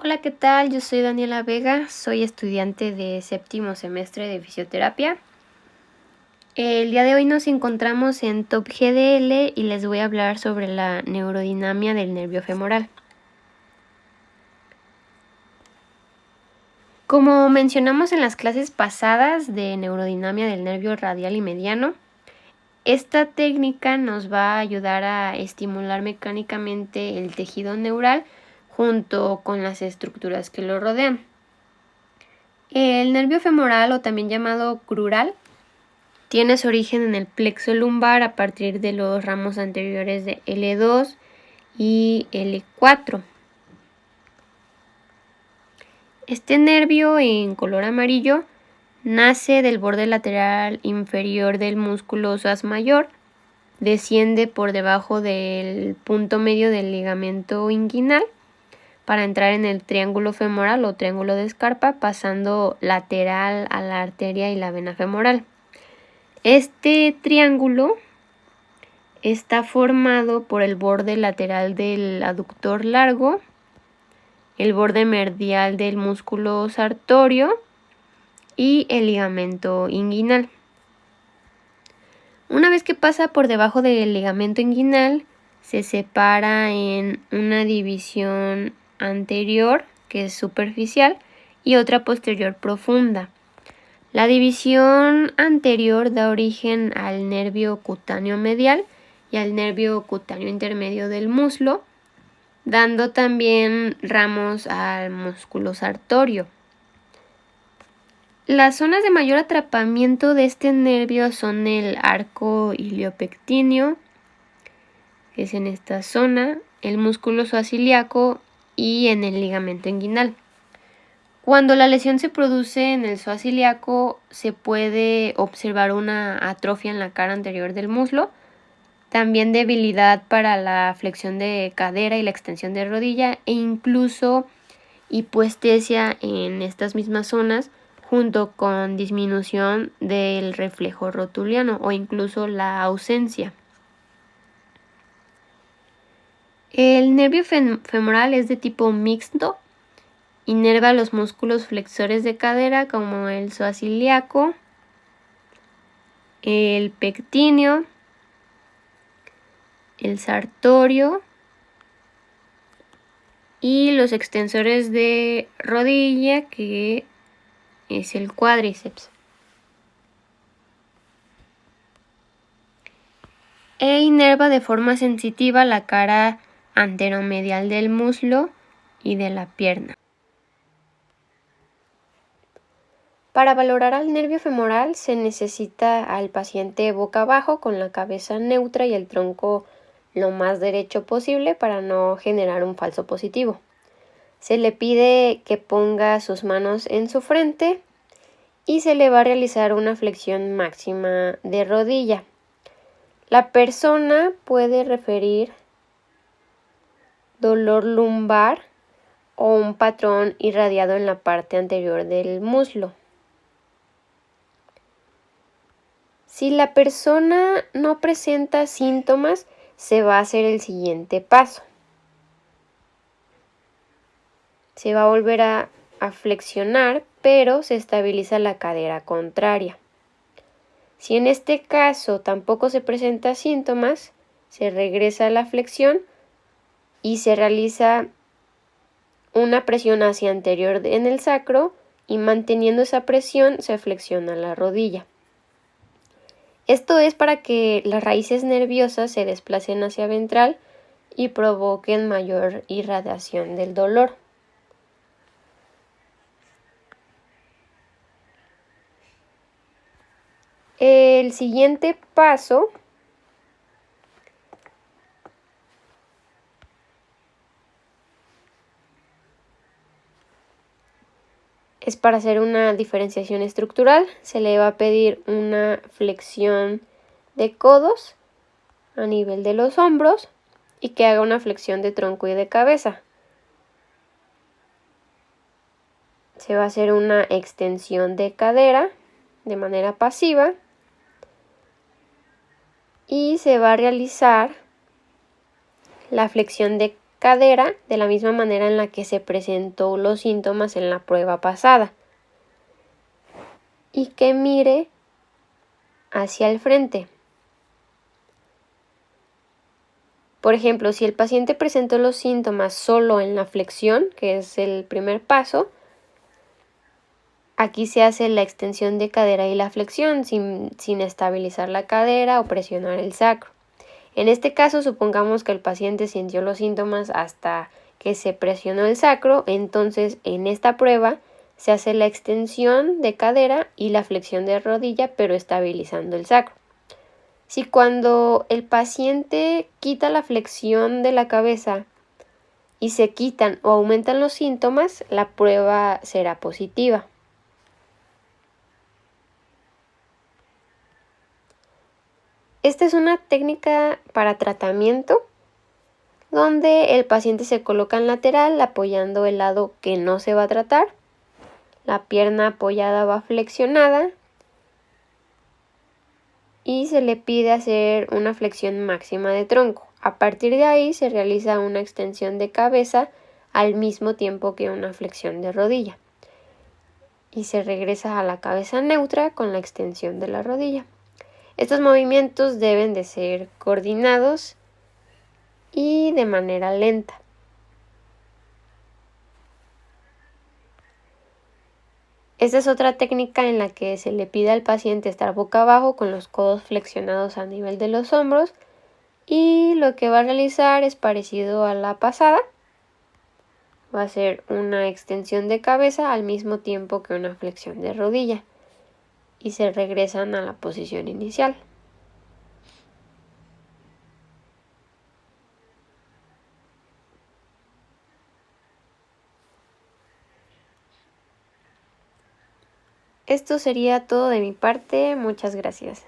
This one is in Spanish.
Hola, ¿qué tal? Yo soy Daniela Vega, soy estudiante de séptimo semestre de fisioterapia. El día de hoy nos encontramos en Top GDL y les voy a hablar sobre la neurodinamia del nervio femoral. Como mencionamos en las clases pasadas de neurodinamia del nervio radial y mediano, esta técnica nos va a ayudar a estimular mecánicamente el tejido neural junto con las estructuras que lo rodean. El nervio femoral, o también llamado crural, tiene su origen en el plexo lumbar a partir de los ramos anteriores de L2 y L4. Este nervio en color amarillo nace del borde lateral inferior del músculo psoas mayor, desciende por debajo del punto medio del ligamento inguinal para entrar en el triángulo femoral o triángulo de Scarpa, pasando lateral a la arteria y la vena femoral. Este triángulo está formado por el borde lateral del aductor largo, el borde medial del músculo sartorio y el ligamento inguinal. Una vez que pasa por debajo del ligamento inguinal, se separa en una división anterior, que es superficial, y otra posterior profunda. La división anterior da origen al nervio cutáneo medial y al nervio cutáneo intermedio del muslo, dando también ramos al músculo sartorio. Las zonas de mayor atrapamiento de este nervio son el arco iliopectíneo, que es en esta zona, el músculo psoas-ilíaco y en el ligamento inguinal. Cuando la lesión se produce en el psoas ilíaco, se puede observar una atrofia en la cara anterior del muslo, también debilidad para la flexión de cadera y la extensión de rodilla, e incluso hipoestesia en estas mismas zonas, junto con disminución del reflejo rotuliano o incluso la ausencia. El nervio femoral es de tipo mixto. Inerva los músculos flexores de cadera como el psoas ilíaco, el pectíneo, el sartorio y los extensores de rodilla, que es el cuádriceps. E inerva de forma sensitiva la cara anteromedial del muslo y de la pierna. Para valorar al nervio femoral se necesita al paciente boca abajo con la cabeza neutra y el tronco lo más derecho posible para no generar un falso positivo. Se le pide que ponga sus manos en su frente y se le va a realizar una flexión máxima de rodilla. La persona puede referir dolor lumbar o un patrón irradiado en la parte anterior del muslo. Si la persona no presenta síntomas, se va a hacer el siguiente paso. Se va a volver a flexionar, pero se estabiliza la cadera contraria. Si en este caso tampoco se presenta síntomas, se regresa a la flexión y se realiza una presión hacia anterior en el sacro, y manteniendo esa presión se flexiona la rodilla. Esto es para que las raíces nerviosas se desplacen hacia ventral y provoquen mayor irradiación del dolor. El siguiente paso es para hacer una diferenciación estructural. Se le va a pedir una flexión de codos a nivel de los hombros y que haga una flexión de tronco y de cabeza. Se va a hacer una extensión de cadera de manera pasiva y se va a realizar la flexión de cadera de la misma manera en la que se presentó los síntomas en la prueba pasada. Y que mire hacia el frente. Por ejemplo, si el paciente presentó los síntomas solo en la flexión, que es el primer paso, aquí se hace la extensión de cadera y la flexión sin estabilizar la cadera o presionar el sacro. En este caso, supongamos que el paciente sintió los síntomas hasta que se presionó el sacro, entonces en esta prueba se hace la extensión de cadera y la flexión de rodilla, pero estabilizando el sacro. Si cuando el paciente quita la flexión de la cabeza y se quitan o aumentan los síntomas, la prueba será positiva. Esta es una técnica para tratamiento donde el paciente se coloca en lateral apoyando el lado que no se va a tratar. La pierna apoyada va flexionada y se le pide hacer una flexión máxima de tronco. A partir de ahí se realiza una extensión de cabeza al mismo tiempo que una flexión de rodilla. Y se regresa a la cabeza neutra con la extensión de la rodilla. Estos movimientos deben de ser coordinados y de manera lenta. Esta es otra técnica en la que se le pide al paciente estar boca abajo con los codos flexionados a nivel de los hombros y lo que va a realizar es parecido a la pasada. Va a ser una extensión de cabeza al mismo tiempo que una flexión de rodilla y se regresan a la posición inicial. Esto sería todo de mi parte, muchas gracias.